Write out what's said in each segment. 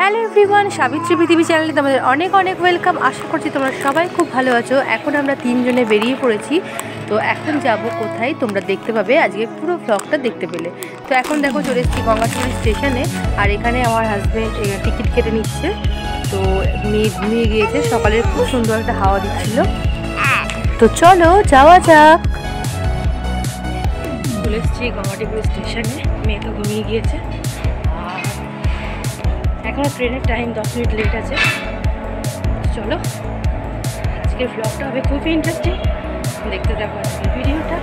Hello everyone, Savitri পৃথিবী চ্যানেলে তোমাদের অনেক অনেক ওয়েলকাম। আশা করছি তোমরা সবাই খুব ভালো আছো। এখন আমরা তিনজনে বেরিয়ে পড়েছি। তো এখন যাব কোথায় তোমরা দেখতে পাবে, আজকে পুরো ব্লগটা দেখতে পেলে। তো এখন দেখো চলে এসেছি গঙ্গাচুরি স্টেশনে, আর এখানে আমার হাজব্যান্ড টিকিট কেটে নিচ্ছে। তো মেয়ে ঘুমিয়ে গিয়েছে, সকালের খুব সুন্দর একটা হাওয়া দিচ্ছিল। তো চলো যাওয়া যাক। চলে এসেছি গঙ্গাটিপুর স্টেশনে, মেয়ে তো ঘুমিয়ে গিয়েছে। এখনো ট্রেনের টাইম 10 মিনিট লেট আছে। চলো, আজকের ব্লগটা হবে খুবই ইন্টারেস্টিং, দেখতে থাকো আজকের ভিডিওটা।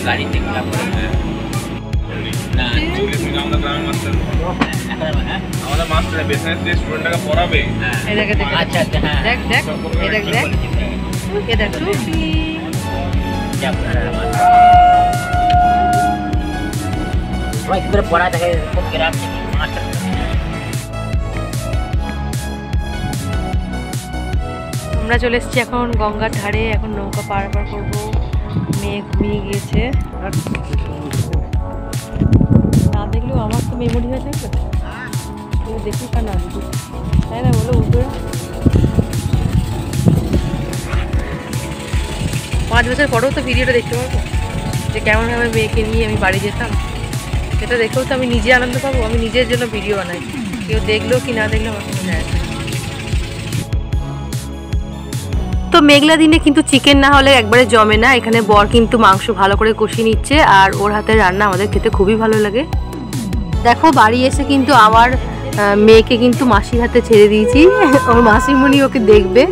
গাড়িতে আমাদের মাস্টার বিজনেস যে স্টুডেন্টটাকে পড়াবে। আচ্ছা আচ্ছা, হ্যাঁ দেখ দেখ এই দেখ দেখ এ দেখ টুপি। সবাই কি করে পড়া দেখে খুব গ্রাম থেকে মাস্টার। আমরা চলে এসেছি এখন গঙ্গার ধারে, এখন নৌকা পারাপার করবো। মেয়ে ঘুমিয়ে গিয়েছে, আর না দেখলেও আমার তো মেমোরি হয়ে থাকবে, দেখি কার না দেখি, তাই না বলো? উঠবে 5 বছর পরেও তো ভিডিওটা দেখতে পাবো যে কেমনভাবে মেয়েকে নিয়ে আমি বাড়ি যেতাম। সেটা দেখেও তো আমি নিজে আনন্দ পাবো। আমি নিজের জন্য ভিডিও বানাই, কেউ দেখলো কি না দেখলো আমার কোনো যায় আসে না। তো মেঘলা দিনে কিন্তু চিকেন না হলে একবারে জমে না। এখানে বর কিন্তু মাংস ভালো করে কষিয়ে নিচ্ছে, আর ওর হাতের রান্না আমাদের খেতে খুবই ভালো লাগে। দেখো বাড়ি এসে কিন্তু আমার মেয়েকে কিন্তু মাসির হাতে ছেড়ে দিয়েছি, ওর মাসিমণি ওকে দেখবে।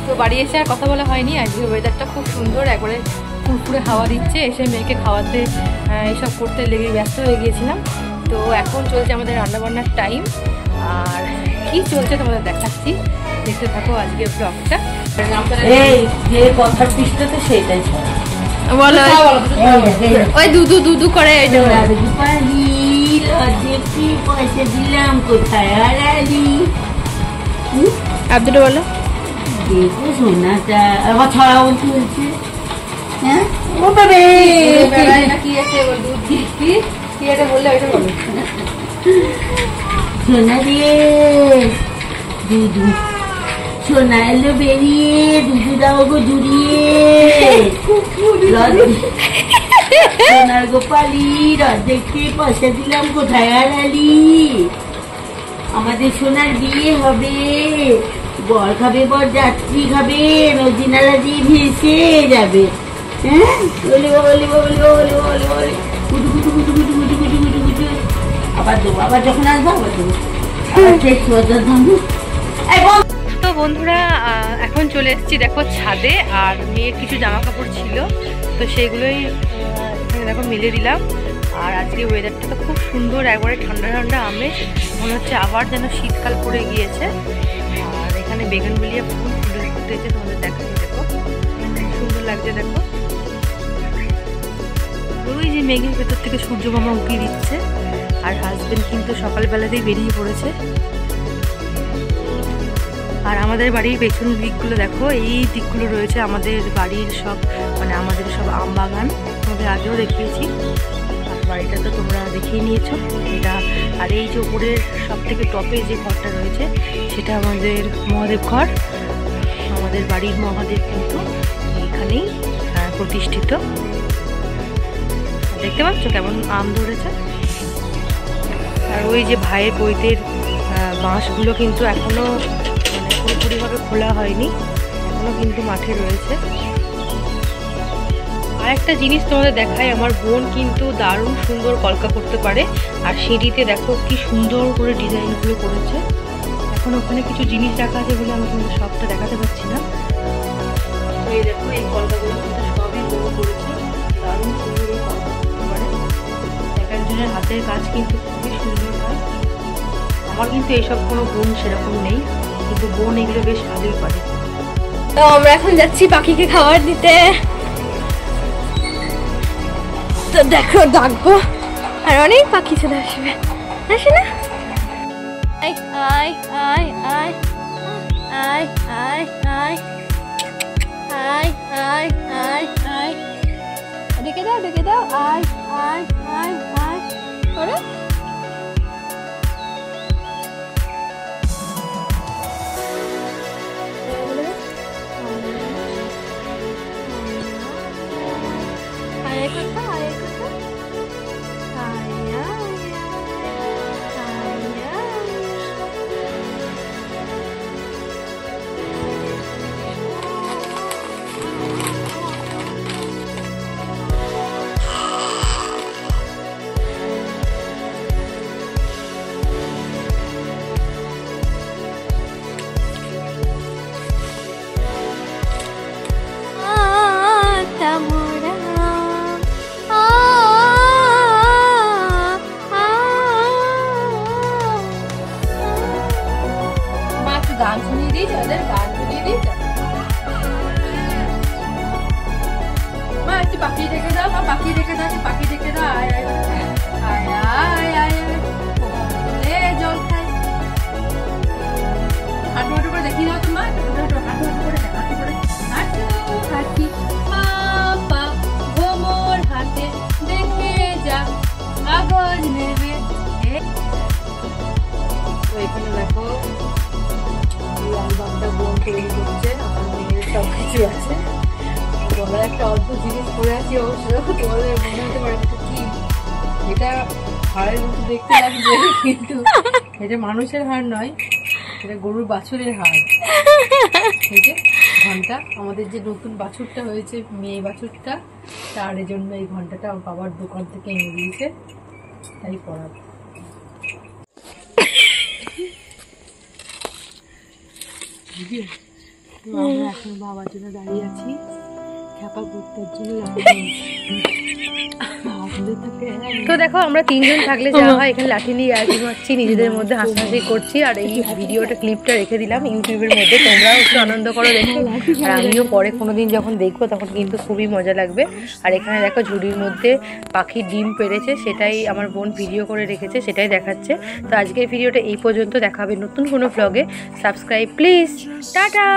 তো বাড়ি এসে আর কথা বলা হয়নি। আজকে ওয়েদারটা খুব সুন্দর, একবারে ফুরফুরে হাওয়া দিচ্ছে। এসে মেয়েকে খাওয়াতে এইসব করতে লেগে ব্যস্ত হয়ে গিয়েছিলাম। তো এখন চলছে আমাদের রান্নাবান্নার টাইম, আর কি চলছে তোমাদের দেখাচ্ছি, দেখতে থাকো আজকের ব্লগটা। এই যে কথার পৃষ্ঠাতে সেইটাই বলো, ওই দুদু দুদু করে পয়সা দিলাম কোথায় হারালি। আব্দুল বলো, দেখো সোনাটা আবার ছড়া বলতে বলছে। হ্যাঁ ও বাবা সোনা দিয়ে দুধু, সোনা এলো বেরিয়ে, দুধু দাও গো জুড়িয়ে, সোনার গোপালি রথ দেখতে পয়সা দিলাম কোথায় হারালি। আমাদের সোনার বিয়ে হবে, বর খাবে, বর যাত্রী খাবে, নদী নালা দিয়ে ভেসে যাবে। হ্যাঁ বলি বলি বলি বলি বলি বলি গুটু গুটু গুটু গুটু গুটু গুটু গুটু গুটু। আবার দেবো, আবার যখন আসবো আবার দেবো, আবার শেষ ধরবো। তো বন্ধুরা এখন চলে এসেছি দেখো ছাদে, আর মেয়ের কিছু জামা কাপড় ছিল তো সেগুলোই এখানে দেখো মেলে দিলাম। আর আজকে ওয়েদারটা তো খুব সুন্দর, একবারে ঠান্ডা ঠান্ডা আমেজ, মনে হচ্ছে আবার যেন শীতকাল পড়ে গিয়েছে। আর এখানে বেগুনবেলিয়া ফুল ফুটেছে, তোমাদের দেখাচ্ছি, দেখো সুন্দর লাগছে। দেখো ওই যে মেঘের ভেতর থেকে সূর্য মামা উঁকি দিচ্ছে, আর হাজবেন্ড কিন্তু সকালবেলাতেই বেরিয়ে পড়েছে। আর আমাদের বাড়ির পেছন দিকগুলো দেখো, এই দিকগুলো রয়েছে আমাদের বাড়ির সব, মানে আমাদের সব আম বাগান, তোমাদের আগেও দেখিয়েছি। আর বাড়িটা তো তোমরা দেখিয়ে নিয়েছো এটা। আর এই যে উপরের সব থেকে টপে যে ঘরটা রয়েছে সেটা আমাদের মহাদেব ঘর। আমাদের বাড়ির মহাদেব কিন্তু এখানেই প্রতিষ্ঠিত। দেখতে পাচ্ছ কেমন আম ধরেছে। আর ওই যে ভাইয়ের বইতের বাঁশগুলো কিন্তু এখনো পুরোপুরিভাবে খোলা হয়নি, এখনো কিন্তু মাঠে রয়েছে। আর একটা জিনিস তোমাদের দেখাই, আমার বোন কিন্তু দারুণ সুন্দর কলকা করতে পারে। আর সিঁড়িতে দেখো কি সুন্দর করে ডিজাইনগুলো করেছে। এখন ওখানে কিছু জিনিস রাখা আছে বলে আমি তোমাদের সবটা দেখাতে পারছি না। তো এই দেখো এই কলকাগুলো কিন্তু সবই বড় করেছে, দারুণ সুন্দর এই কলকা করতে পারে। এক একজনের হাতের কাজ কিন্তু খুবই সুন্দর হয়। আমার কিন্তু এইসব কোনো গুণ সেরকম নেই, কিন্তু বোন এগুলো বেশ ভালোই পারে। তো আমরা এখন যাচ্ছি পাখিকে খাবার দিতে। তো দেখো ডাকবো, আর অনেক পাখি চলে আসবে, আসে না? আয় আয় আয় আয় আয় আয় আয় আয় আয় আয় ডেকে দাও আয় আয় আয় আয় করে আয় কথা আয় কথা আয় গান শুনিয়ে দিয়েছে ওদের গান শুনিয়ে দিয়েছে মা একটু পাখি দেখে দাও মা পাখি দেখে দাও পাখি দেখে দাও আয় আয় আয় আয় আয় আয় জল খাই হাঁটু হাঁটু করে দেখিয়ে দাও তো মা হাঁটু হাঁটু করে হাঁটু করে হাঁটু হাঁটি পাপা ভোমর হাতে দেখে যা কাগজ নেবে তো এখানে দেখো অ্যালবামটা বোন তৈরি করছে আমার মেয়ের সব কিছু আছে তোমরা একটা অদ্ভুত জিনিস করে আছি অবশ্য তোমাদের মনে হতে পারে কি এটা হাড়ের মতো দেখতে লাগছে কিন্তু এটা মানুষের হাড় নয় এটা গরুর বাছুরের হাড় এই যে ঘন্টা আমাদের যে নতুন বাছুরটা হয়েছে মেয়ে বাছুরটা তার জন্য এই ঘন্টাটা আমার বাবার দোকান থেকে এনে দিয়েছে তাই পড়াবো আমরা এখন বাবার জন্য দাঁড়িয়ে আছি খ্যাপা কুর্তার জন্য তো দেখো আমরা তিনজন থাকলে যা হয় এখানে লাঠি নিয়ে আয়োজন মারছি নিজেদের মধ্যে হাসাহাসি করছি আর এই ভিডিওটা ক্লিপটা রেখে দিলাম ইউটিউবের মধ্যে তোমরাও একটু আনন্দ করো দেখো আর আমিও পরে কোনোদিন যখন দেখবো তখন কিন্তু খুবই মজা লাগবে আর এখানে দেখো ঝুড়ির মধ্যে পাখির ডিম পেড়েছে সেটাই আমার বোন ভিডিও করে রেখেছে সেটাই দেখাচ্ছে তো আজকের ভিডিওটা এই পর্যন্ত দেখাবে নতুন কোনো ভ্লগে সাবস্ক্রাইব প্লিজ টাটা